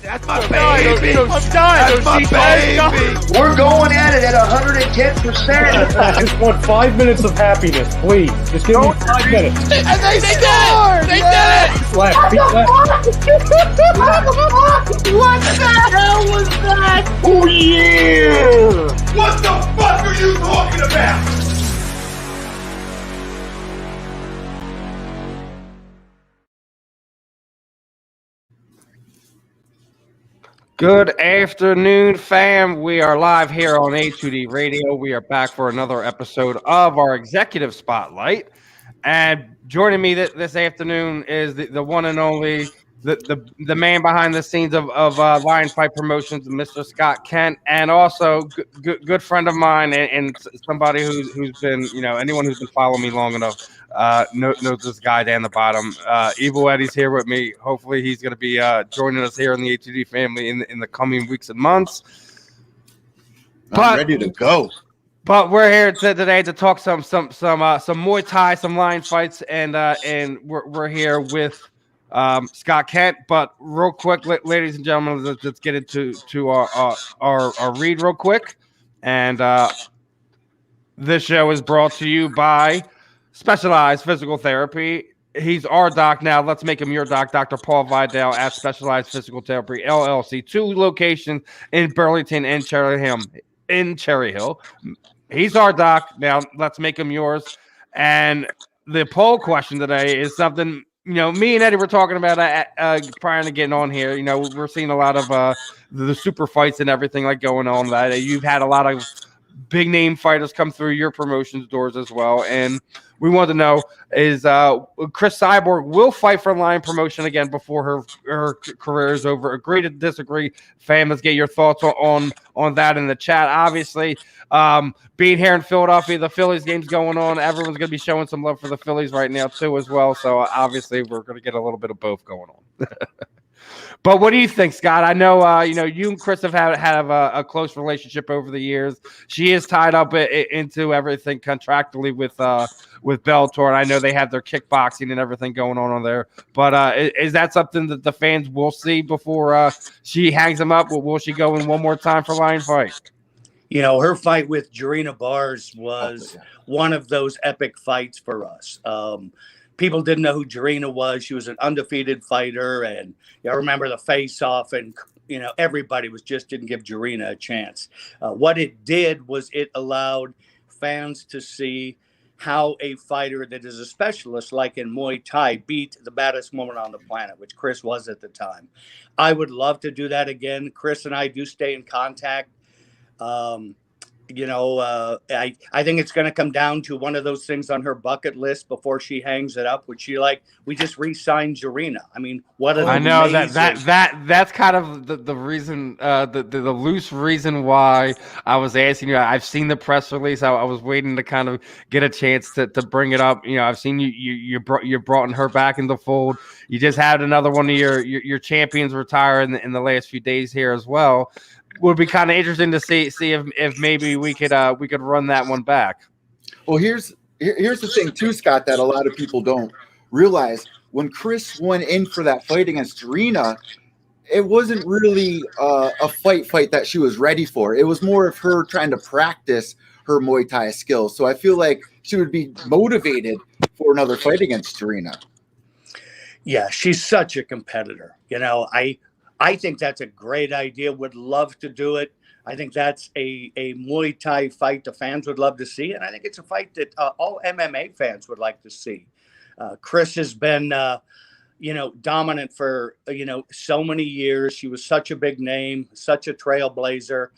That's my baby. That's my baby. We're going at it at 110%. I just want 5 minutes of happiness, please. Just give me 5 minutes. And they scored! They did it! Left, feet left. What the hell was that? Oh, yeah! What the fuck are you talking about? Good afternoon, fam. We are live here on A2D Radio. We are back for another episode of our Executive Spotlight. And joining me this afternoon is the one and only, the man behind the scenes of Lion Fight Promotions, Mr. Scott Kent, and also good friend of mine and somebody who's been, anyone who's been following me long enough knows this guy down the bottom. Evil Eddie's here with me. Hopefully he's going to be joining us here in the A2D family in the coming weeks and months. I'm ready to go. But we're here today to talk some Muay Thai, some lion fights, and we're here with Scott Kent. But real quick, ladies and gentlemen, let's get into our read real quick. And this show is brought to you by Specialized Physical Therapy. He's our doc now. Let's make him your doc, Dr. Paul Vidal at Specialized Physical Therapy, LLC. 2 locations in Burlington and Cherry Hill. He's our doc. Now let's make him yours. And the poll question today is something, me and Eddie were talking about prior to getting on here. We're seeing a lot of the super fights and everything like going on. That you've had a lot of big name fighters come through your promotions doors as well. And we want to know is Chris Cyborg will fight for Lion Promotion again before her career is over. Agree to disagree, fam? Let's get your thoughts on that in the chat. Obviously, being here in Philadelphia, the Phillies game's going on. Everyone's going to be showing some love for the Phillies right now too as well. So obviously, we're going to get a little bit of both going on. But what do you think, Scott? I know, you and Chris have had a close relationship over the years. She is tied up into everything contractually with Bellator, and I know they have their kickboxing and everything going on there. But is that something that the fans will see before she hangs them up? Will she go in one more time for Lion Fight? Her fight with Jarina Bars was one of those epic fights for us. People didn't know who Jarina was. She was an undefeated fighter, and I remember the face-off, and everybody didn't give Jarina a chance. What it did was it allowed fans to see how a fighter that is a specialist, like in Muay Thai, beat the baddest woman on the planet, which Chris was at the time. I would love to do that again. Chris and I do stay in contact. I think it's going to come down to one of those things on her bucket list before she hangs it up. We just re-signed Jarina. I mean, what an amazing... I know that's kind of the reason, the loose reason why I was asking you. I've seen the press release. I was waiting to kind of get a chance to bring it up. I've seen you brought her back in the fold. You just had another one of your champions retire in the last few days here as well. Would be kind of interesting to see if maybe we could run that one back. Well, here's the thing too, Scott, that a lot of people don't realize. When Chris went in for that fight against Jarina, it wasn't really a fight that she was ready for. It was more of her trying to practice her Muay Thai skills. So I feel like she would be motivated for another fight against Jarina. Yeah, she's such a competitor. I think that's a great idea. Would love to do it. I think that's a Muay Thai fight the fans would love to see. And I think it's a fight that all MMA fans would like to see. Chris has been, dominant for, so many years. She was such a big name, such a trailblazer,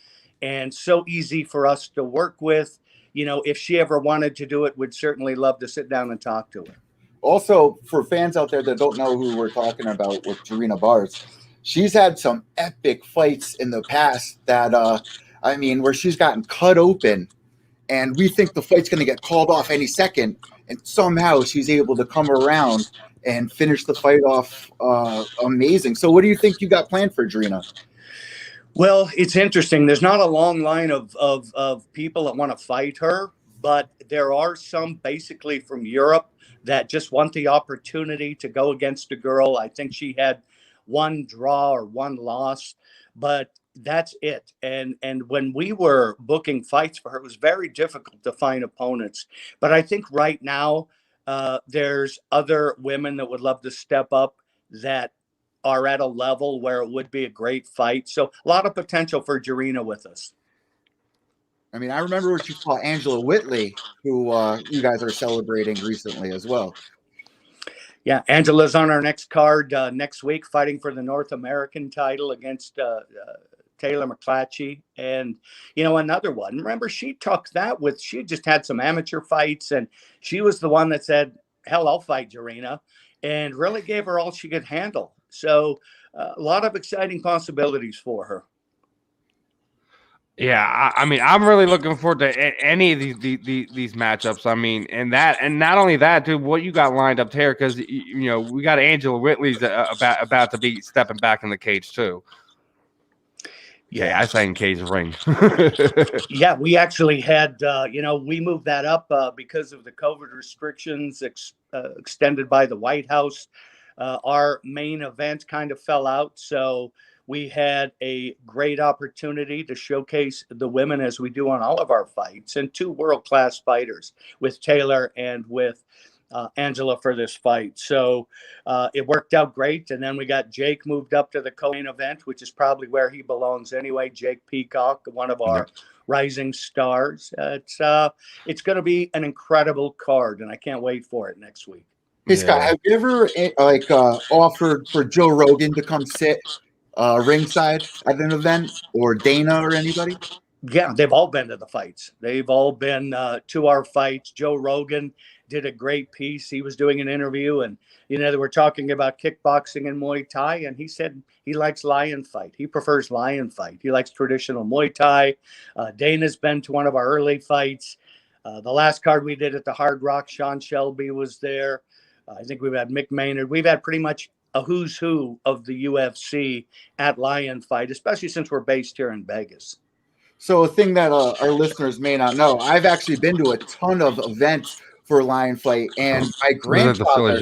and so easy for us to work with. If she ever wanted to do it, would certainly love to sit down and talk to her. Also, for fans out there that don't know who we're talking about with Jarina Bars, she's had some epic fights in the past that, where she's gotten cut open, and we think the fight's going to get called off any second, and somehow she's able to come around and finish the fight off amazing. So what do you think you got planned for Jarina? Well, it's interesting. There's not a long line of people that want to fight her, but there are some basically from Europe that just want the opportunity to go against a girl. I think she had one draw or one loss, but that's it. And when we were booking fights for her, it was very difficult to find opponents. But I think right now there's other women that would love to step up that are at a level where it would be a great fight. So a lot of potential for Jarina with us. I mean, I remember what you saw Angela Whitley, who you guys are celebrating recently as well. Yeah, Angela's on our next card next week, fighting for the North American title against Taylor McClatchy. And, you know, another one. Remember, she took that she just had some amateur fights, and she was the one that said, hell, I'll fight Jarina, and really gave her all she could handle. So a lot of exciting possibilities for her. Yeah, I mean, I'm really looking forward to any of these matchups. I mean, and not only that, dude, what you got lined up here, because you know we got Angela Whitley's about to be stepping back in the cage too. Yeah, I sang cage ring. Yeah, we actually had, we moved that up because of the COVID restrictions extended by the White House. Our main event kind of fell out, so we had a great opportunity to showcase the women, as we do on all of our fights, and two world-class fighters with Taylor and with Angela for this fight. So it worked out great. And then we got Jake moved up to the co-main event, which is probably where he belongs anyway. Jake Peacock, one of our rising stars. It's going to be an incredible card, and I can't wait for it next week. Hey, Scott, have you ever offered for Joe Rogan to come sit ringside at an event, or Dana or anybody? Yeah, they've all been to the fights. They've all been to our fights. Joe Rogan did a great piece. He was doing an interview, and they were talking about kickboxing and Muay Thai, and he said he likes lion fight. He prefers lion fight. He likes traditional Muay Thai. Dana's been to one of our early fights. The last card we did at the Hard Rock, Sean Shelby was there. I think we've had Mick Maynard. We've had pretty much a who's who of the UFC at Lion Fight, especially since we're based here in Vegas. So a thing that our listeners may not know, I've actually been to a ton of events for Lion Fight, and my grandfather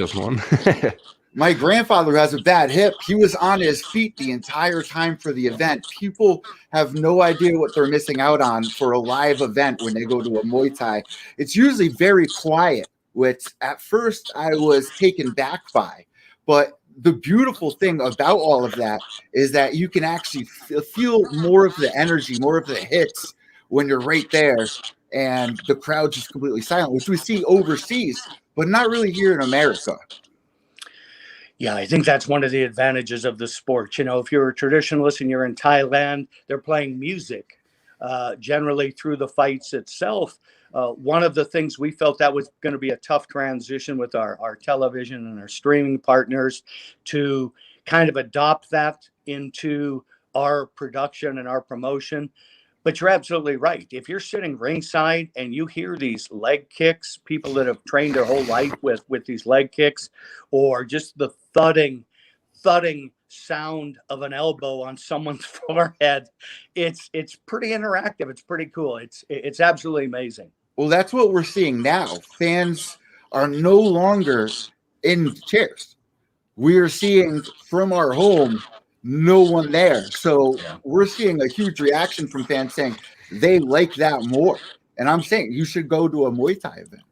has a bad hip. He was on his feet the entire time for the event. People have no idea what they're missing out on for a live event when they go to a Muay Thai. It's usually very quiet, which at first I was taken back by, but the beautiful thing about all of that is that you can actually feel more of the energy, more of the hits when you're right there, and the crowd's just completely silent, which we see overseas, but not really here in America. Yeah, I think that's one of the advantages of the sport. If you're a traditionalist and you're in Thailand, they're playing music generally through the fights itself. One of the things we felt that was going to be a tough transition with our television and our streaming partners to kind of adopt that into our production and our promotion. But you're absolutely right. If you're sitting ringside and you hear these leg kicks, people that have trained their whole life with these leg kicks, or just the thudding sound of an elbow on someone's forehead, it's pretty interactive. It's pretty cool. It's absolutely amazing. Well, that's what we're seeing now. Fans are no longer in chairs. We are seeing from our home, no one there. So we're seeing a huge reaction from fans saying they like that more. And I'm saying you should go to a Muay Thai event.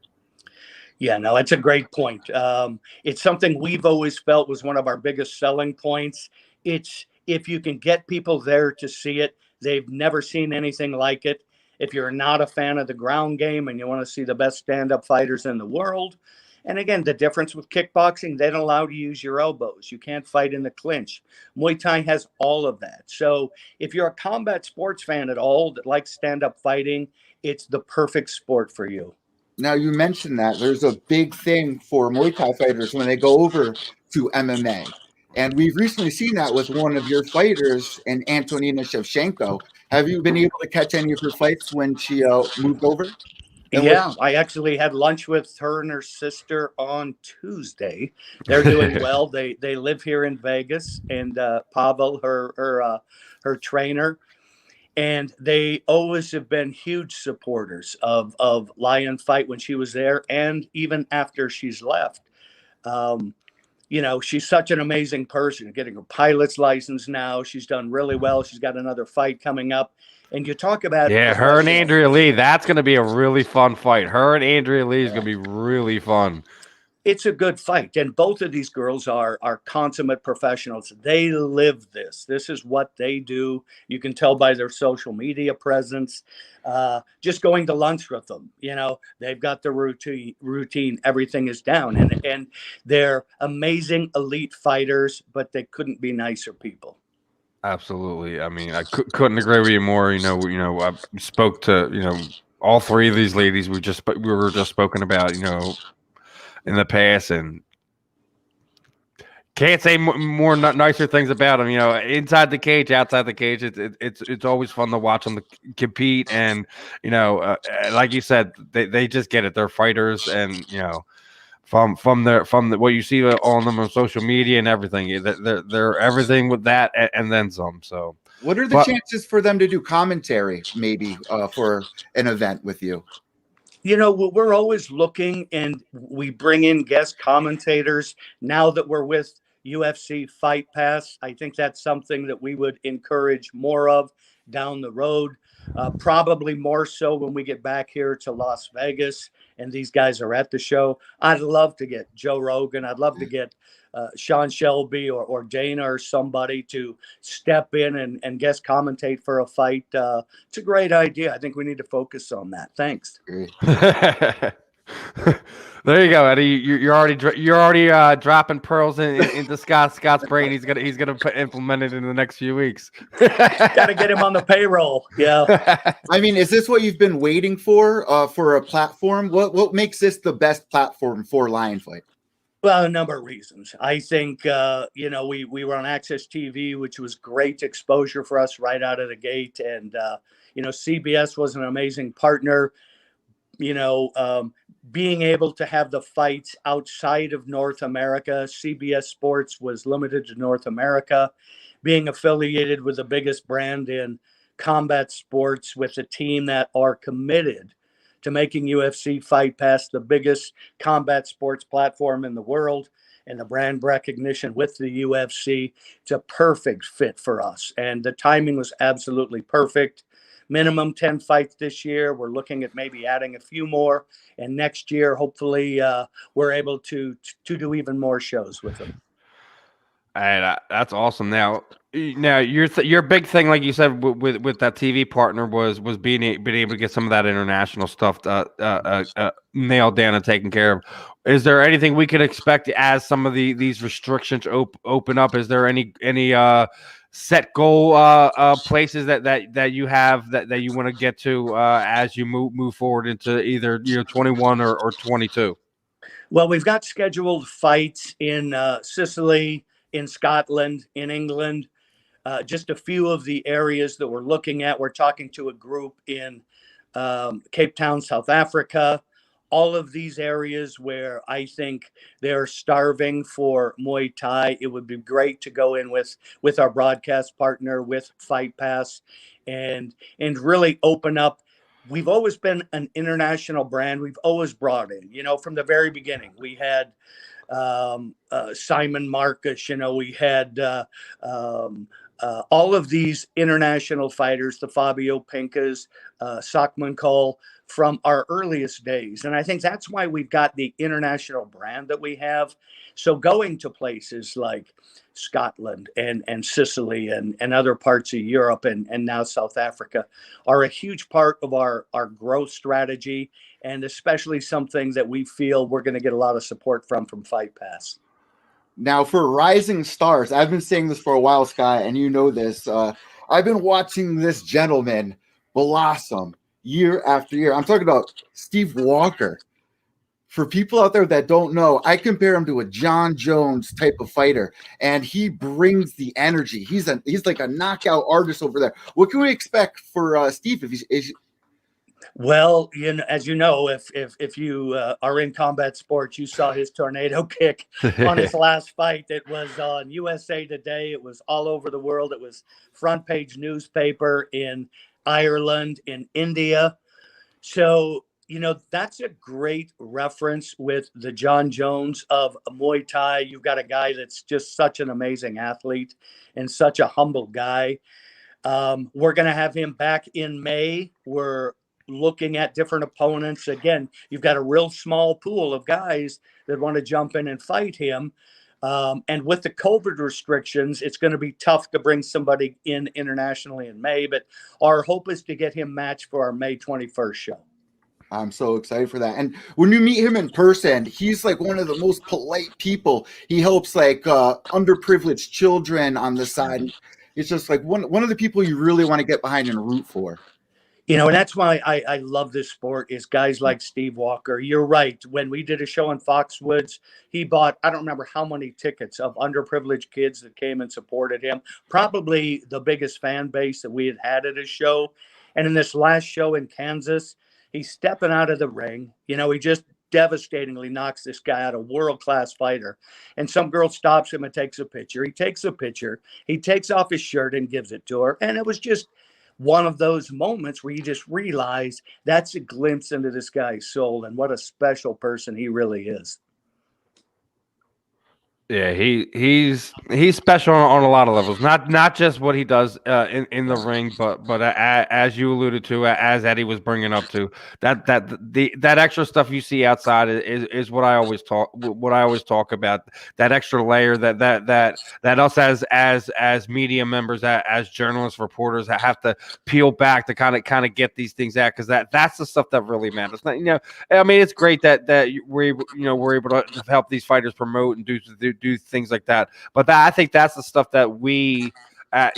Yeah, no, it's a great point. It's something we've always felt was one of our biggest selling points. It's if you can get people there to see it, they've never seen anything like it. If you're not a fan of the ground game and you want to see the best stand-up fighters in the world. And again, the difference with kickboxing, they don't allow you to use your elbows. You can't fight in the clinch. Muay Thai has all of that. So if you're a combat sports fan at all that likes stand-up fighting, it's the perfect sport for you. Now, you mentioned that there's a big thing for Muay Thai fighters when they go over to MMA. And we've recently seen that with one of your fighters, and Antonina Shevchenko. Have you been able to catch any of her fights when she moved over? Yeah, I actually had lunch with her and her sister on Tuesday. They're doing well. They live here in Vegas, and Pavel, her trainer, and they always have been huge supporters of Lion Fight when she was there, and even after she's left. she's such an amazing person, getting her pilot's license now. She's done really well. She's got another fight coming up. And you talk about her and Andrea Lee, that's going to be a really fun fight. Her and Andrea Lee is going to be really fun. It's a good fight. And both of these girls are consummate professionals. They live this. This is what they do. You can tell by their social media presence. Just going to lunch with them, they've got the routine. Everything is down. And they're amazing elite fighters, but they couldn't be nicer people. Absolutely. I mean, I couldn't agree with you more. I spoke to, all three of these ladies we were just spoken about, in the past, and can't say more nicer things about them. Inside the cage, outside the cage, it's always fun to watch them compete. And like you said, they just get it. They're fighters, and from what you see on them on social media and everything, they're everything with that and then some. So, what are the chances for them to do commentary, maybe for an event with you? We're always looking, and we bring in guest commentators. Now that we're with UFC Fight Pass, I think that's something that we would encourage more of down the road. Probably more so when we get back here to Las Vegas and these guys are at the show. I'd love to get Joe Rogan. I'd love to get Sean Shelby or Dana or somebody to step in and guest commentate for a fight. It's a great idea. I think we need to focus on that. Thanks. There you go, Eddie. You're already dropping pearls into Scott's brain. He's gonna implement it in the next few weeks. Got to get him on the payroll. Yeah. I mean, is this what you've been waiting for a platform? What makes this the best platform for Lion Fight? Well, a number of reasons. I think, we were on Access TV, which was great exposure for us right out of the gate. And, CBS was an amazing partner. Being able to have the fights outside of North America, CBS Sports was limited to North America. Being affiliated with the biggest brand in combat sports with a team that are committed to making UFC Fight Pass the biggest combat sports platform in the world, and the brand recognition with the UFC, it's a perfect fit for us. And the timing was absolutely perfect. Minimum 10 fights this year. We're looking at maybe adding a few more. And next year, hopefully, we're able to do even more shows with them. And that's awesome. Now your big thing, like you said, with that TV partner was being able to get some of that international stuff nailed down and taken care of. Is there anything we could expect as some of these restrictions open up? Is there any set goal places that you have that you want to get to as you move forward into either 21 or 22? Well, we've got scheduled fights in Sicily, in Scotland, in England, just a few of the areas that we're looking at. We're talking to a group in Cape Town, South Africa. All of these areas where I think they're starving for Muay Thai. It would be great to go in with our broadcast partner, with Fight Pass, and really open up. We've always been an international brand. We've always brought in, from the very beginning. We had Simon Marcus, we had all of these international fighters, the Fabio Pincas, Sakman Cole, from our earliest days. And I think that's why we've got the international brand that we have. So going to places like Scotland and Sicily and other parts of Europe and now South Africa are a huge part of our growth strategy, and especially something that we feel we're going to get a lot of support from Fight Pass. Now, for rising stars, I've been saying this for a while, Scott, and you know this. I've been watching this gentleman blossom year after year. I'm talking about Steve Walker. For people out there that don't know, I compare him to a John Jones type of fighter, and he brings the energy. He's like a knockout artist over there. What can we expect for Steve if he's Well, as you know, if you are in combat sports, you saw his tornado kick on his last fight. It was on USA Today. It was all over the world. It was front page newspaper in Ireland, in India. So, That's a great reference with the John Jones of Muay Thai. You've got a guy that's just such an amazing athlete and such a humble guy. We're going to have him back in May. We're looking at different opponents. Again, you've got a real small pool of guys that want to jump in and fight him. And with the COVID restrictions, it's going to be tough to bring somebody in internationally in May. But our hope is to get him matched for our May 21st show. I'm so excited for that. And when you meet him in person, he's like one of the most polite people. He helps like underprivileged children on the side. It's just like one of the people you really want to get behind and root for. And that's why I love this sport is guys like Steve Walker. You're right. When we did a show in Foxwoods, he bought, I don't remember how many tickets of underprivileged kids that came and supported him. Probably the biggest fan base that we had at his show. And in this last show in Kansas, he's stepping out of the ring. He just devastatingly knocks this guy out, a world-class fighter. And some girl stops him and takes a picture. He takes a picture. He takes off his shirt and gives it to her. And it was just one of those moments where you just realize that's a glimpse into this guy's soul and what a special person he really is. Yeah, he's special on a lot of levels. Not just what he does in the ring, but as you alluded to, as Eddie was bringing up to that extra stuff you see outside is what I always talk about. That extra layer that us as media members, as journalists, reporters have to peel back to kind of get these things out, because that's the stuff that really matters. I mean, it's great that we're able to help these fighters promote and do things like that, but I think that's the stuff that we as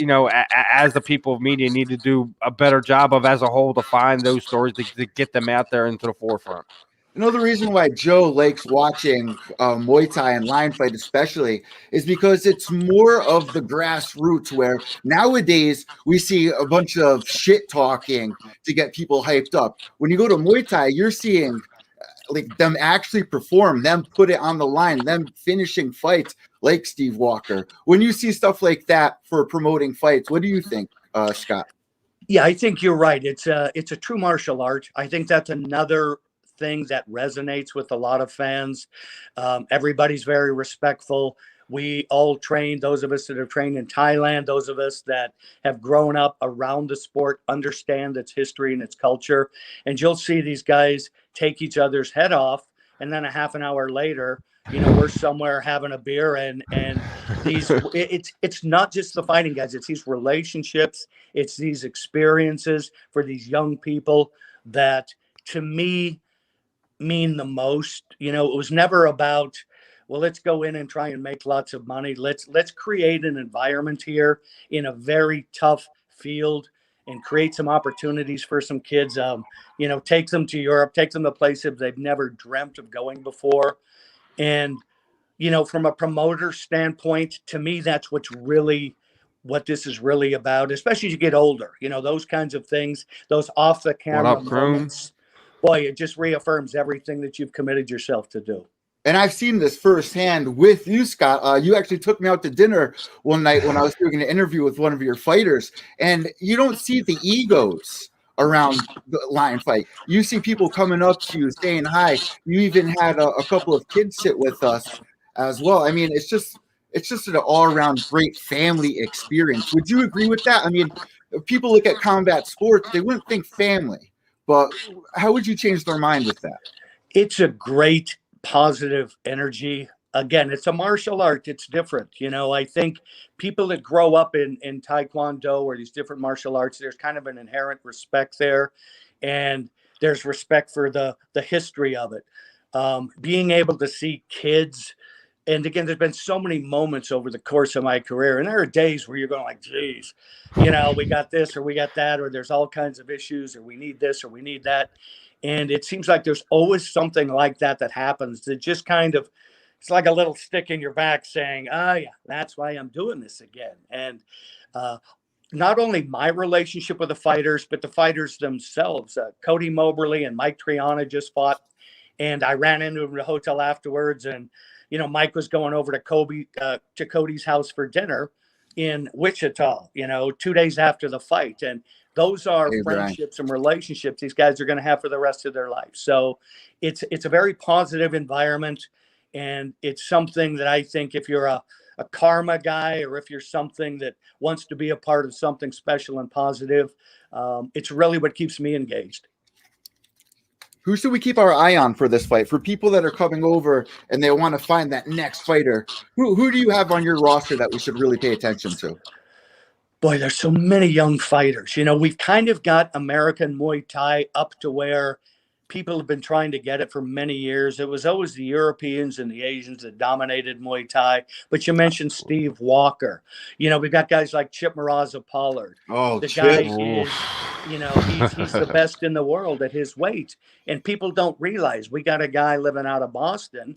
the people of media need to do a better job of as a whole, to find those stories to get them out there into the forefront. The reason why Joe likes watching Muay Thai and lion fight especially is because it's more of the grassroots, where nowadays we see a bunch of shit talking to get people hyped up. When you go to Muay Thai, you're seeing like them actually perform, them put it on the line, them finishing fights like Steve Walker. When you see stuff like that for promoting fights, what do you think, Scott? Yeah, I think you're right. It's a true martial art. I think that's another thing that resonates with a lot of fans. Everybody's very respectful. We all train, those of us that have trained in Thailand, those of us that have grown up around the sport, understand its history and its culture. And you'll see these guys take each other's head off, and then a half an hour later, we're somewhere having a beer, and these it's not just the fighting guys, it's these relationships, it's these experiences for these young people that to me mean the most. It was never about, well, let's go in and try and make lots of money. Let's create an environment here in a very tough field and create some opportunities for some kids. Take them to Europe, take them to places they've never dreamt of going before. And, from a promoter standpoint, to me, that's what this is really about, especially as you get older. Those kinds of things, those off the camera moments. Boy, it just reaffirms everything that you've committed yourself to do. And I've seen this firsthand with you, Scott. You actually took me out to dinner one night when I was doing an interview with one of your fighters, and you don't see the egos around the lion fight. You see people coming up to you, saying hi. You even had a couple of kids sit with us as well. I mean, it's just an all-around great family experience. Would you agree with that? I mean, if people look at combat sports, they wouldn't think family, but how would you change their mind with that? It's a great positive energy. Again, it's a martial art. It's different. I think people that grow up in Taekwondo or these different martial arts, there's kind of an inherent respect there. And there's respect for the history of it. Being able to see kids. And again, there's been so many moments over the course of my career. And there are days where you're going like, geez, we got this or we got that, or there's all kinds of issues, or we need this or we need that. And it seems like there's always something like that happens that just kind of, it's like a little stick in your back saying, oh yeah, that's why I'm doing this again. And not only my relationship with the fighters, but the fighters themselves. Cody Moberly and Mike Triana just fought, and I ran into him in the hotel afterwards. And, Mike was going over to Cody's house for dinner in Wichita, 2 days after the fight. And those are Hey, Brian. friendships and relationships these guys are going to have for the rest of their life. So it's a very positive environment. And it's something that I think if you're a karma guy, or if you're something that wants to be a part of something special and positive, it's really what keeps me engaged. Who should we keep our eye on for this fight? For people that are coming over and they want to find that next fighter, who do you have on your roster that we should really pay attention to? Boy, there's so many young fighters. We've kind of got American Muay Thai up to where people have been trying to get it for many years. It was always the Europeans and the Asians that dominated Muay Thai. But you mentioned Steve Walker. We've got guys like Chip Miraza Pollard. Oh, the Chip. guy is, he's the best in the world at his weight. And people don't realize we got a guy living out of Boston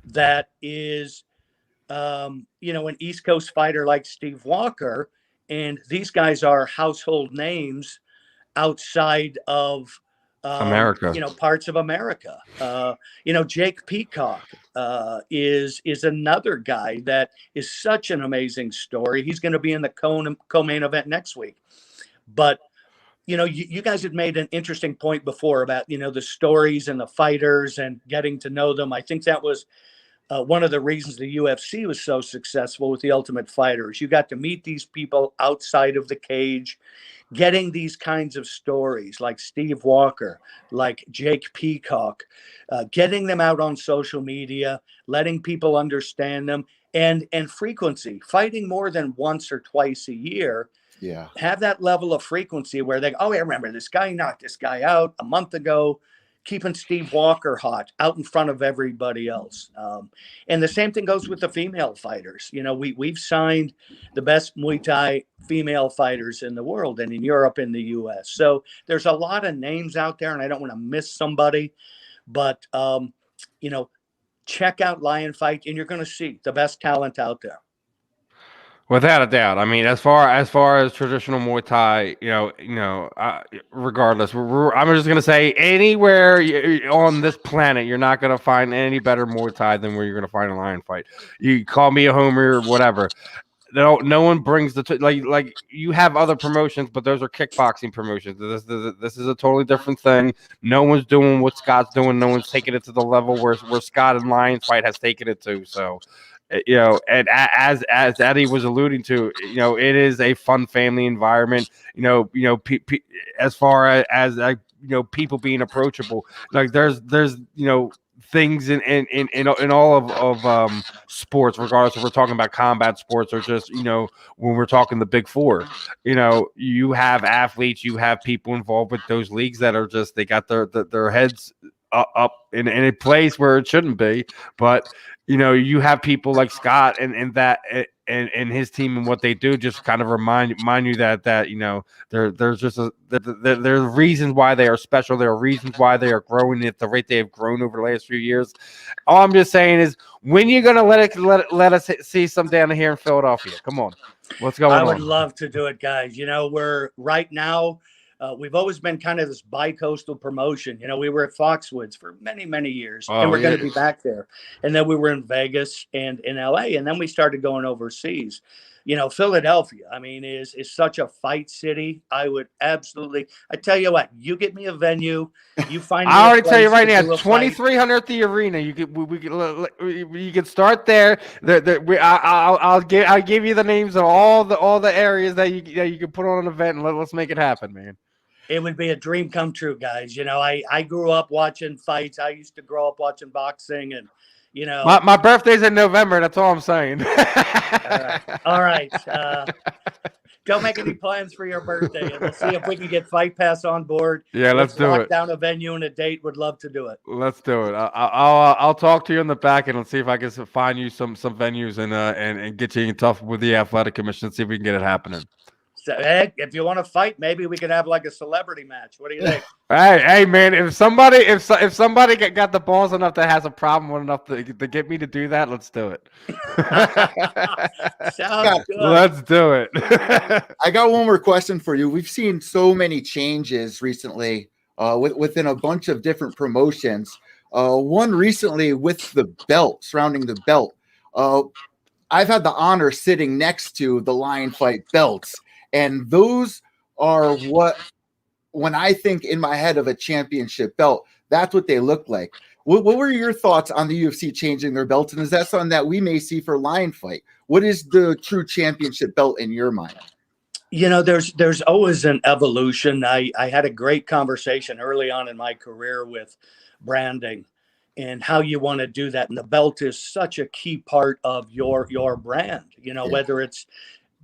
that is, an East Coast fighter like Steve Walker. And these guys are household names outside of America, parts of America. Jake Peacock is another guy that is such an amazing story. He's going to be in the co-main event next week. But you guys had made an interesting point before about the stories and the fighters and getting to know them. I think that was one of the reasons the UFC was so successful with the Ultimate Fighters. You got to meet these people outside of the cage, getting these kinds of stories like Steve Walker, like Jake Peacock, getting them out on social media, letting people understand them, and frequency, fighting more than once or twice a year. Yeah. Have that level of frequency where they go, oh, I remember this guy knocked this guy out a month ago, keeping Steve Walker hot out in front of everybody else. And the same thing goes with the female fighters. We've signed the best Muay Thai female fighters in the world and in Europe and the US. So there's a lot of names out there, and I don't want to miss somebody, but, check out Lion Fight and you're going to see the best talent out there. without a doubt. I mean, as far as traditional Muay Thai, regardless, I'm just gonna say anywhere on this planet, you're not gonna find any better Muay Thai than where you're gonna find a Lion Fight. You call me a homer or whatever. No one brings like you have other promotions, but those are kickboxing promotions. This is a totally different thing. No one's doing what Scott's doing. No one's taking it to the level where Scott and Lion Fight has taken it to. So. And as Eddie was alluding to, it is a fun family environment. As far as people being approachable, like there's things in all of sports, regardless if we're talking about combat sports or just when we're talking the big four. You have athletes, you have people involved with those leagues that are just they got their heads up in a place where it shouldn't be, but. You have people like Scott and his team and what they do just kind of remind you that there's just there are reasons why they are special. There are reasons why they are growing at the rate they have grown over the last few years. All I'm just saying is, when you're gonna let us see some down here in Philadelphia? Come on, what's going on? I would love to do it, guys. We're right now. We've always been kind of this bi-coastal promotion. We were at Foxwoods for many, many years, and we're going to be back there. And then we were in Vegas and in LA, and then we started going overseas. Philadelphia, is such a fight city. I would absolutely. I tell you what, you get me a venue. You find. I already tell you right now, 2,300 at the arena. You can start there. I'll give you the names of all the areas that you can put on an event, and let's make it happen, man. It would be a dream come true, guys. I grew up watching fights. I used to grow up watching boxing, and my birthday's in November. That's all I'm saying. All right. Don't make any plans for your birthday, and we'll see if we can get Fight Pass on board. Yeah, let's do it. Lock down a venue and a date. Would love to do it. Let's do it. I'll talk to you in the back and let's see if I can find you some venues and get you in touch with the athletic commission and see if we can get it happening. So, hey, if you want to fight, maybe we could have like a celebrity match. What do you think? Hey, man! If somebody got the balls enough that has a problem enough to get me to do that, let's do it. Sounds good. Let's do it. I got one more question for you. We've seen so many changes recently within a bunch of different promotions. One recently with the belt, surrounding the belt. I've had the honor sitting next to the Lion Fight belts, and those are what, when I think in my head of a championship belt, that's what they look like. What were your thoughts on the UFC changing their belts, and is that something that we may see for Lion Fight? What is the true championship belt in your mind? There's always an evolution. I had a great conversation early on in my career with branding and how you want to do that. And the belt is such a key part of your brand, whether it's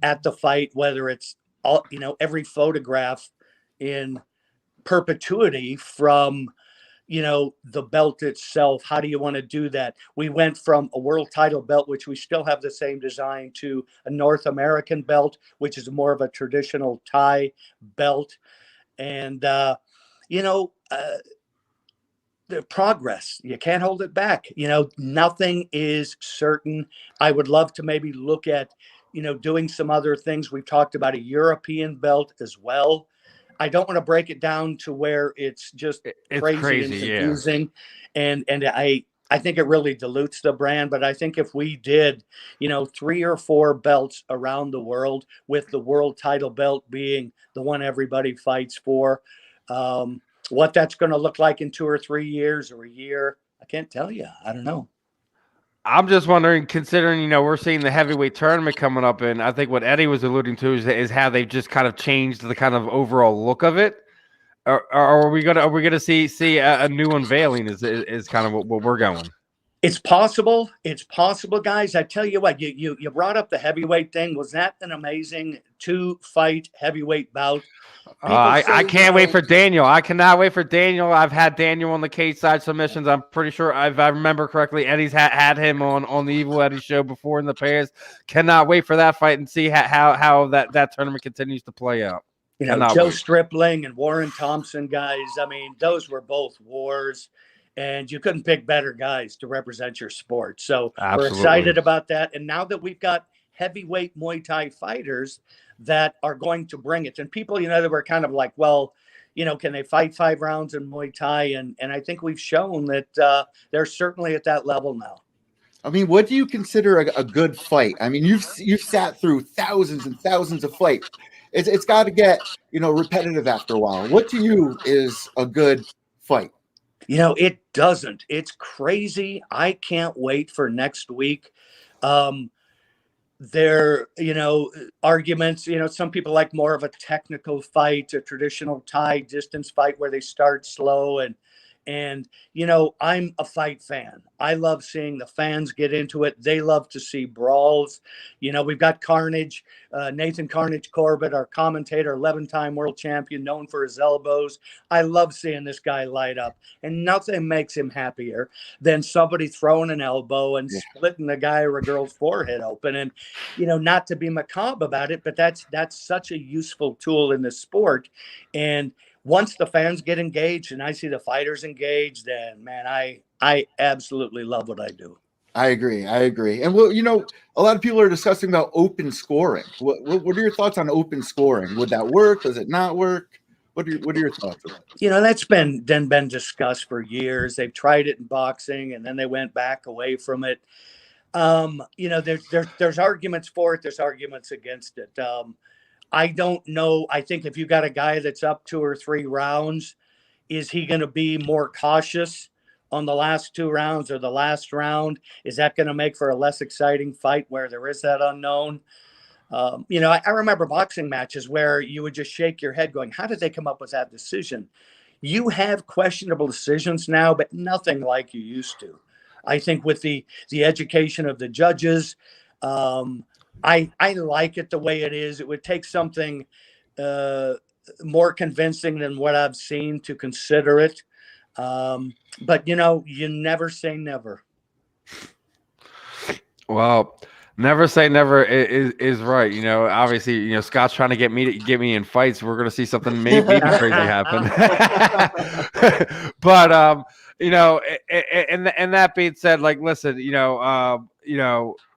at the fight, whether it's all, every photograph in perpetuity from, the belt itself. How do you want to do that? We went from a world title belt, which we still have the same design, to a North American belt, which is more of a traditional Thai belt. And, the progress, you can't hold it back. Nothing is certain. I would love to maybe look at, doing some other things. We've talked about a European belt as well. I don't want to break it down to where it's just crazy and confusing. Yeah. And I think it really dilutes the brand. But I think if we did, 3 or 4 belts around the world, with the world title belt being the one everybody fights for, what that's going to look like in 2 or 3 years or a year, I can't tell you. I don't know. I'm just wondering, considering, we're seeing the heavyweight tournament coming up, and I think what Eddie was alluding to is how they've just kind of changed the kind of overall look of it. Or are we gonna see a new unveiling? Is kind of what we're going. It's possible. It's possible, guys. I tell you what, you brought up the heavyweight thing. Was that an amazing 2-fight heavyweight bout? I can't wait for Daniel. I cannot wait for Daniel. I've had Daniel on the cage side submissions. I'm pretty sure, if I remember correctly, Eddie's had him on the Evil Eddie show before in the past. Cannot wait for that fight and see how that tournament continues to play out. Joe Stripling and Warren Thompson, guys. I mean, those were both wars, and you couldn't pick better guys to represent your sport. So Absolutely. We're excited about that. And now that we've got heavyweight Muay Thai fighters that are going to bring it, and people, that were kind of like, well, can they fight 5 rounds in Muay Thai? And I think we've shown that they're certainly at that level now. I mean, what do you consider a good fight? I mean, you've sat through thousands and thousands of fights. It's got to get, repetitive after a while. What to you is a good fight? It doesn't. It's crazy. I can't wait for next week. There, arguments, some people like more of a technical fight, a traditional Thai distance fight where they start slow. And I'm a fight fan. I love seeing the fans get into it. They love to see brawls. We've got Carnage, Nathan Carnage Corbett, our commentator, 11-time world champion, known for his elbows. I love seeing this guy light up, and nothing makes him happier than somebody throwing an elbow and splitting the guy or a girl's forehead open. And, not to be macabre about it, but that's such a useful tool in the sport. And once the fans get engaged and I see the fighters engaged, then, man, I absolutely love what I do. I agree. And, well, a lot of people are discussing about open scoring. What are your thoughts on open scoring? Would that work? Does it not work? What are your thoughts on that? That's been discussed for years. They've tried it in boxing, and then they went back away from it. There's arguments for it. There's arguments against it. I don't know. I think if you got a guy that's up 2 or 3 rounds, is he going to be more cautious on the last 2 rounds or the last round? Is that going to make for a less exciting fight where there is that unknown? I remember boxing matches where you would just shake your head going, how did they come up with that decision? You have questionable decisions now, but nothing like you used to. I think with the education of the judges, I like it the way it is. It would take something more convincing than what I've seen to consider it. But, you never say never. Well, never say never is right. Obviously, Scott's trying to get me in fights. We're going to see something maybe crazy happen. But, and that being said, like, listen,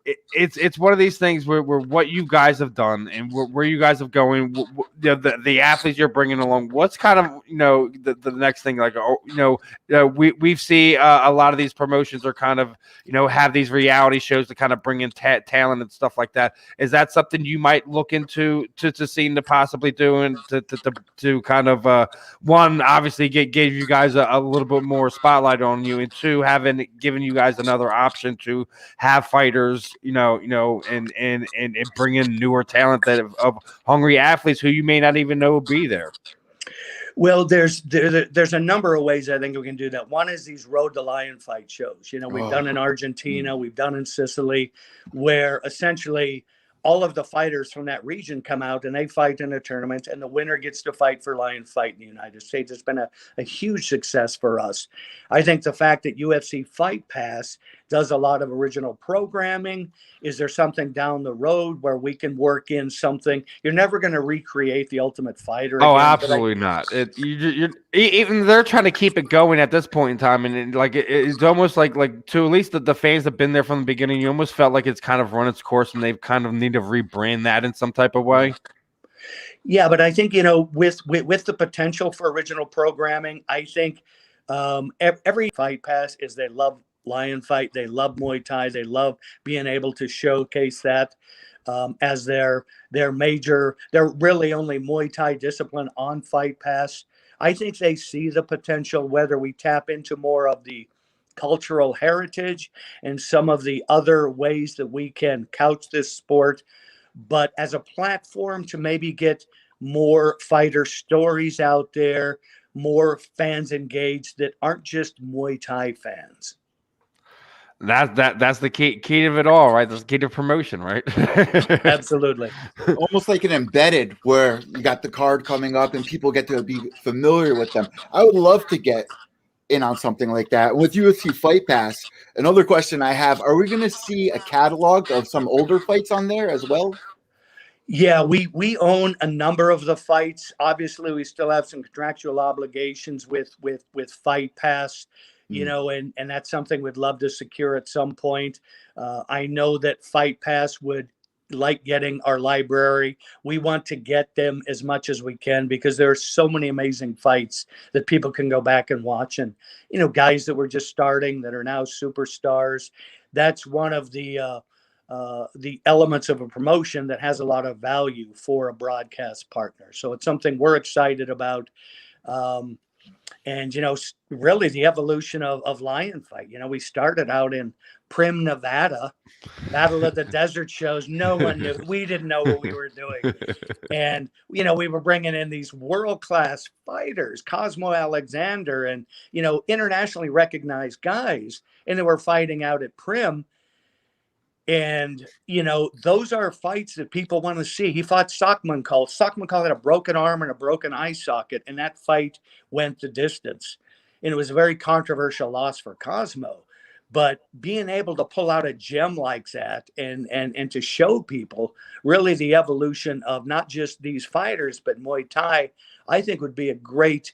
it's one of these things where what you guys have done and where you guys have going, the athletes you're bringing along. What's kind of the next thing? Like we see a lot of these promotions are kind of have these reality shows to kind of bring in talent and stuff like that. Is that something you might look into to seeing to possibly do and to kind of one obviously give you guys a little bit more spotlight on you, and two given you guys another option to have fighters and bring in newer talent of hungry athletes who you may not even know will be there? Well, there's a number of ways I think we can do that. One is these Road to Lion fight shows. We've done in Argentina, we've done in Sicily, where essentially all of the fighters from that region come out and they fight in a tournament, and the winner gets to fight for Lion Fight in the United States. It's been a huge success for us. I think the fact that UFC Fight Pass does a lot of original programming. Is there something down the road where we can work in something? You're never going to recreate The Ultimate Fighter. Oh, again, absolutely not. Even they're trying to keep it going at this point in time, and it's almost like to at least the fans that have been there from the beginning. You almost felt like it's kind of run its course, and they've kind of need to rebrand that in some type of way. Yeah, but I think with the potential for original programming, I think every Fight Pass is they love Lion Fight, they love Muay Thai, they love being able to showcase that as their major. They're really only Muay Thai discipline on Fight Pass. I think they see the potential, whether we tap into more of the cultural heritage and some of the other ways that we can couch this sport, but as a platform to maybe get more fighter stories out there, more fans engaged that aren't just Muay Thai fans. That's the key of it all, right? That's the key to promotion, right? Absolutely. Almost like an embedded where you got the card coming up and people get to be familiar with them. I would love to get in on something like that. With UFC Fight Pass, another question I have, are we going to see a catalog of some older fights on there as well? Yeah, we own a number of the fights. Obviously, we still have some contractual obligations with Fight Pass. And that's something we'd love to secure at some point. I know that Fight Pass would like getting our library. We want to get them as much as we can because there are so many amazing fights that people can go back and watch. And, guys that were just starting that are now superstars. That's one of the elements of a promotion that has a lot of value for a broadcast partner. So it's something we're excited about. And, really the evolution of Lion Fight. We started out in Prim, Nevada, Battle of the Desert shows. No one knew. We didn't know what we were doing. And, we were bringing in these world-class fighters, Cosmo Alexander and, internationally recognized guys. And they were fighting out at Prim. And, those are fights that people want to see. He fought Sakmankal. Sakmankal had a broken arm and a broken eye socket, and that fight went the distance. And it was a very controversial loss for Cosmo. But being able to pull out a gem like that and to show people really the evolution of not just these fighters, but Muay Thai, I think would be a great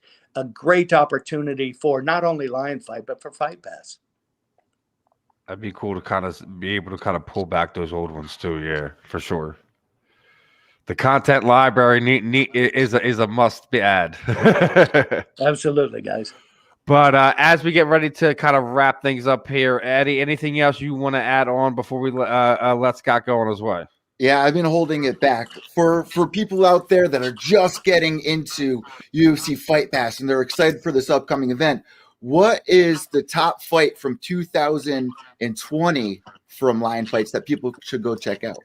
opportunity for not only Lion Fight, but for Fight Pass. That'd be cool to kind of be able to kind of pull back those old ones too. Yeah, for sure. The content library is a must be add. Absolutely, guys. But as we get ready to kind of wrap things up here, Eddie, anything else you want to add on before we let Scott go on his way? Yeah, I've been holding it back for people out there that are just getting into UFC Fight Pass and they're excited for this upcoming event. What is the top fight from 2020 from Lion Fights that people should go check out?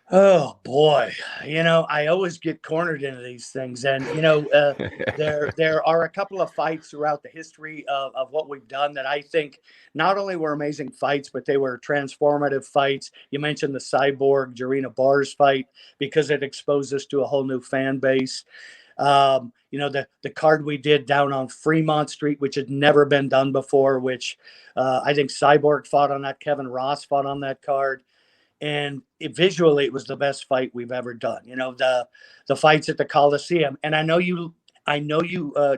Oh boy, I always get cornered into these things, and there are a couple of fights throughout the history of what we've done that I think not only were amazing fights, but they were transformative fights. You mentioned the Cyborg Jarina Bars fight because it exposed us to a whole new fan base. The card we did down on Fremont Street, which had never been done before, which I think Cyborg fought on that, Kevin Ross fought on that card. And visually, it was the best fight we've ever done. The fights at the Coliseum. And I know you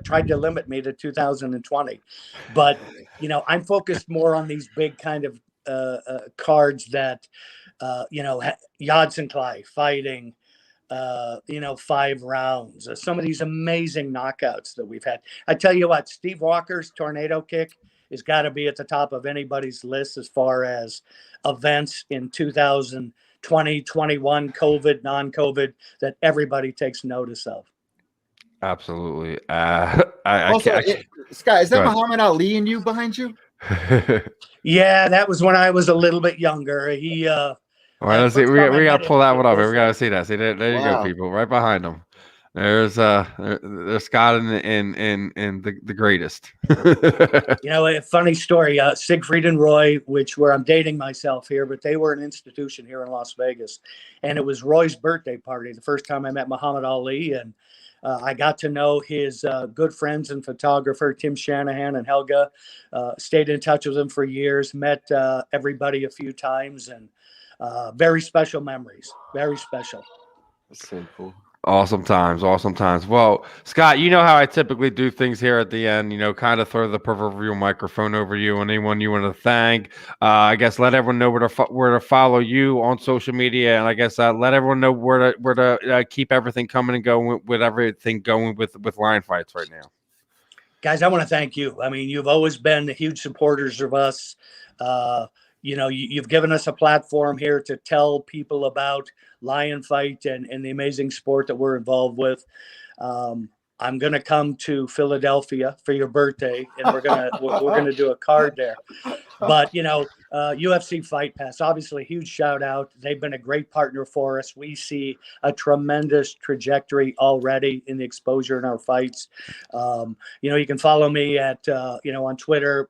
tried to limit me to 2020, but I'm focused more on these big kind of cards that, Yodson Clay fighting, 5 rounds. Some of these amazing knockouts that we've had. I tell you what, Steve Walker's tornado kick has got to be at the top of anybody's list as far as events in 2020, 21, COVID, non-COVID, that everybody takes notice of. Absolutely. Scott, is that Muhammad Ali and you behind you? Yeah, that was when I was a little bit younger. He all right, let's see. We gotta pull that one up. We gotta see that. See there you Wow. go, people, right behind them. There's Scott and the greatest. A funny story. Siegfried and Roy, where I'm dating myself here, but they were an institution here in Las Vegas, and it was Roy's birthday party. The first time I met Muhammad Ali, and I got to know his good friends and photographer, Tim Shanahan and Helga. Stayed in touch with them for years, met everybody a few times, and very special memories. Very special. That's so cool. Awesome times. Well, Scott, you know how I typically do things here at the end, kind of throw the proverbial microphone over you. Anyone you want to thank, I guess let everyone know where to follow you on social media. And I guess let everyone know where to keep everything coming and going with everything going with Lion Fights right now. Guys, I want to thank you. I mean, you've always been huge supporters of us. You've given us a platform here to tell people about Lion Fight and the amazing sport that we're involved with. I'm going to come to Philadelphia for your birthday, and we're going to do a card there. But, UFC FIGHT PASS, obviously, huge shout out. They've been a great partner for us. We see a tremendous trajectory already in the exposure in our fights. You can follow me at, on Twitter,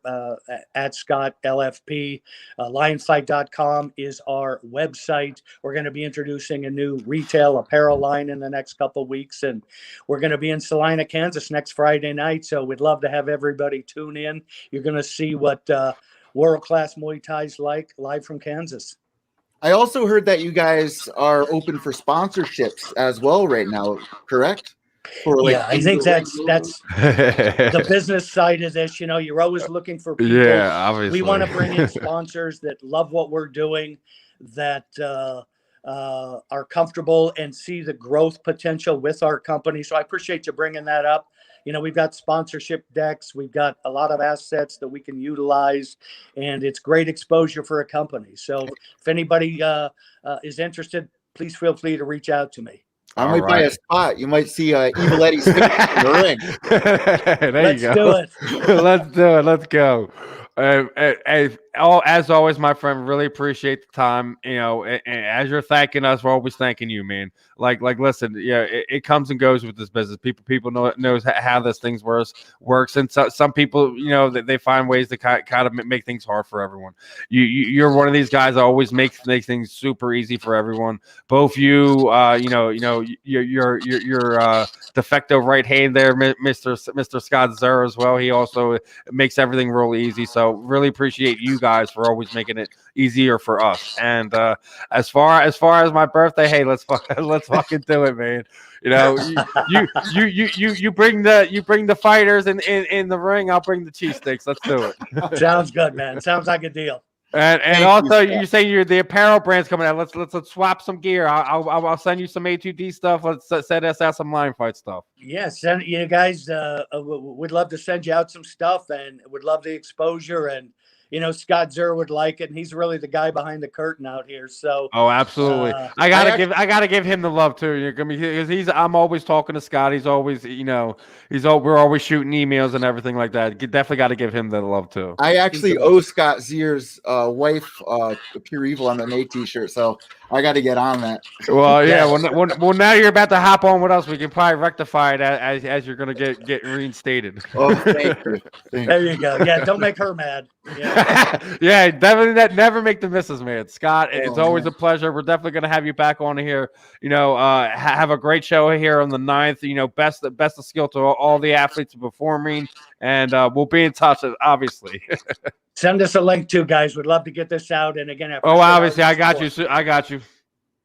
at Scott LFP. Lionfight.com is our website. We're going to be introducing a new retail apparel line in the next couple of weeks, and we're going to be in Salina, Kansas next Friday night. So we'd love to have everybody tune in. You're going to see what world-class Muay Thai's like live from Kansas. I also heard that you guys are open for sponsorships as well right now, correct? I think that's the business side of this. You're always looking for people. Yeah, obviously. We want to bring in sponsors that love what we're doing, that are comfortable and see the growth potential with our company. So I appreciate you bringing that up. We've got sponsorship decks. We've got a lot of assets that we can utilize, and it's great exposure for a company. So if anybody is interested, please feel free to reach out to me. I might buy a spot. You might see Evil Eddie's face in the ring. Let's do it. Let's do it. Let's go. As always, my friend, really appreciate the time. And as you're thanking us, we're always thanking you, man. Like, listen, it comes and goes with this business. People knows how this thing works, and some people, they find ways to kind of make things hard for everyone. You're one of these guys that always makes things super easy for everyone. Both your de facto right hand there, Mr. Scott Zer as well. He also makes everything really easy. So really appreciate you guys for always making it easier for us. And as far as my birthday, hey, let's fucking do it, man. You bring the fighters in the ring. I'll bring the cheesesteaks. Let's do it. Sounds good, man. Sounds like a deal. And also, you say you're the apparel brand's coming out. Let's swap some gear. I'll send you some A2D stuff. Let's set us out some Lion Fight stuff. Yes, and you guys would love to send you out some stuff, and would love the exposure. And Scott Zer would like it, and he's really the guy behind the curtain out here. So, absolutely, I gotta give him the love too, because I'm always talking to Scott. He's always, we're always shooting emails and everything like that. Definitely got to give him the love too. I actually owe Scott Zer's wife Pure Evil on an A T-shirt, so I got to get on that. Well, yeah. Well, now you're about to hop on with us. We can probably rectify it as you're gonna get reinstated. Oh, thank you. There you go. Yeah, don't make her mad. Yeah. Yeah, definitely. Never make the misses, man. Scott, it's always a pleasure. We're definitely going to have you back on here. Have a great show here on the 9th. Best of skill to all the athletes performing, and we'll be in touch, obviously. Send us a link too, guys. We'd love to get this out. And again, obviously, I got you. I got you.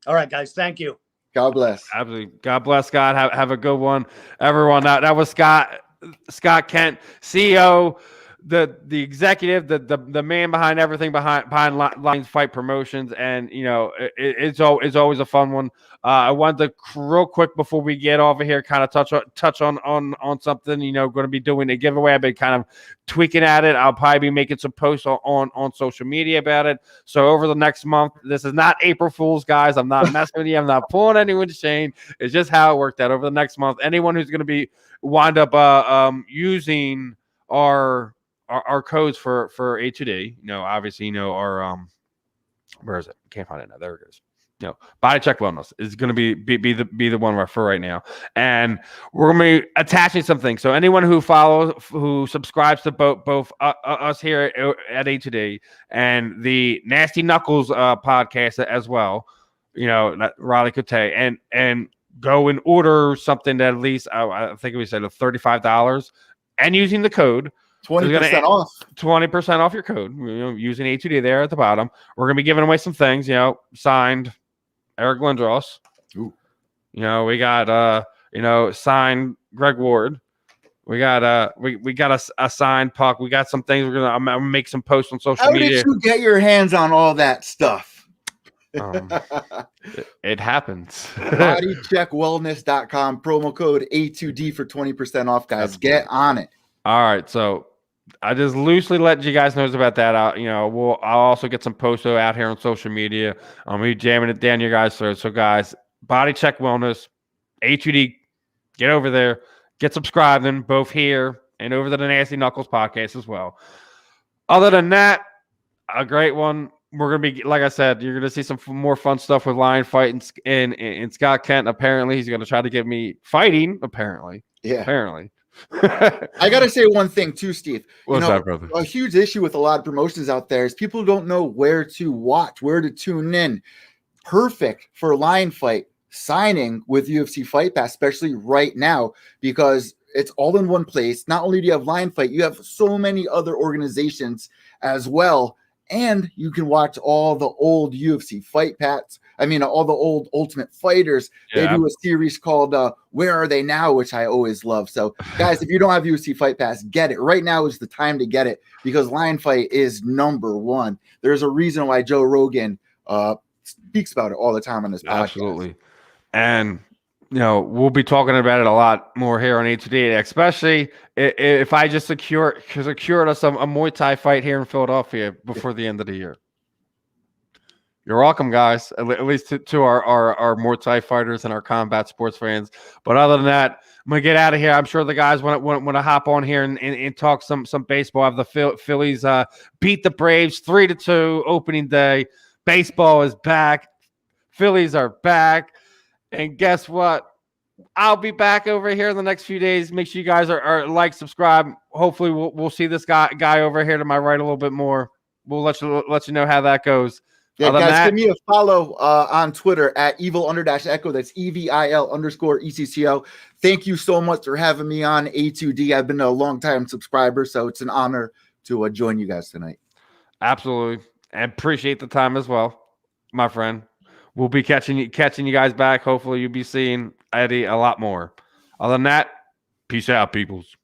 All right, guys. Thank you. God bless. Absolutely. God bless, Scott. Have a good one, everyone. That was Scott Kent, CEO. the executive, the man behind everything behind Lions Fight Promotions, and it's always a fun one. I wanted to real quick before we get off of here, kind of touch on something. Going to be doing a giveaway. I've been kind of tweaking at it. I'll probably be making some posts on social media about it. So over the next month, this is not April Fool's, guys. I'm not messing with you. I'm not pulling anyone's chain. It's just how it worked out. Over the next month, anyone who's going to be wind up using our codes for A2D, obviously, our where is it? Can't find it now. There it is. Body Check Wellness is going to be the one for right now, and we're going to be attaching some things. So anyone who subscribes to both us here at A2D and the Nasty Knuckles podcast as well, Riley Cote, and go and order something that at least I think we said $35, and using the code 20% off. 20% off your code. Using A2D there at the bottom. We're gonna be giving away some things. Signed Eric Lindros. Ooh. We got signed Greg Ward. We got we got a signed Puck. We got some things. I'm gonna make some posts on social media. How did you get your hands on all that stuff? It happens. Bodycheckwellness.com, promo code A2D for 20% off, guys. Get on it. All right, so I just loosely let you guys know about that. I'll also get some posts out here on social media. I'm gonna be jamming it down your guys' throats. So guys, Body Check Wellness, A2D, get over there, get subscribed, and both here and over to the Nasty Knuckles podcast as well. Other than that, a great one. We're going to be, like I said, you're going to see some more fun stuff with Lion Fight and Scott Kent. Apparently, he's going to try to get me fighting, apparently. Yeah. Apparently. I got to say one thing, too, Steve. What's that, brother? A huge issue with a lot of promotions out there is people don't know where to watch, where to tune in. Perfect for Lion Fight signing with UFC Fight Pass, especially right now, because it's all in one place. Not only do you have Lion Fight, you have so many other organizations as well. And you can watch all the old UFC Fight Pass. All the old Ultimate Fighters. Yeah. They do a series called Where Are They Now, which I always love. So, guys, if you don't have UFC Fight Pass, get it. Right now is the time to get it because Lion Fight is number one. There's a reason why Joe Rogan speaks about it all the time on this podcast. Absolutely. And we'll be talking about it a lot more here on A2D, especially if I just secured us a Muay Thai fight here in Philadelphia before the end of the year. You're welcome, guys, at least to our Muay Thai fighters and our combat sports fans. But other than that, I'm going to get out of here. I'm sure the guys want to hop on here and talk some baseball. I have the Phillies beat the Braves 3-2 opening day. Baseball is back. Phillies are back. And guess what? I'll be back over here in the next few days. Make sure you guys are like, subscribe. Hopefully, we'll see this guy over here to my right a little bit more. We'll let you know how that goes. Yeah, guys, give me a follow on Twitter at evil_echo. That's EVIL_ECCO. Thank you so much for having me on A2D. I've been a long time subscriber, so it's an honor to join you guys tonight. Absolutely, and appreciate the time as well, my friend. We'll be catching you guys back. Hopefully, you'll be seeing Eddie a lot more. Other than that, peace out, peoples.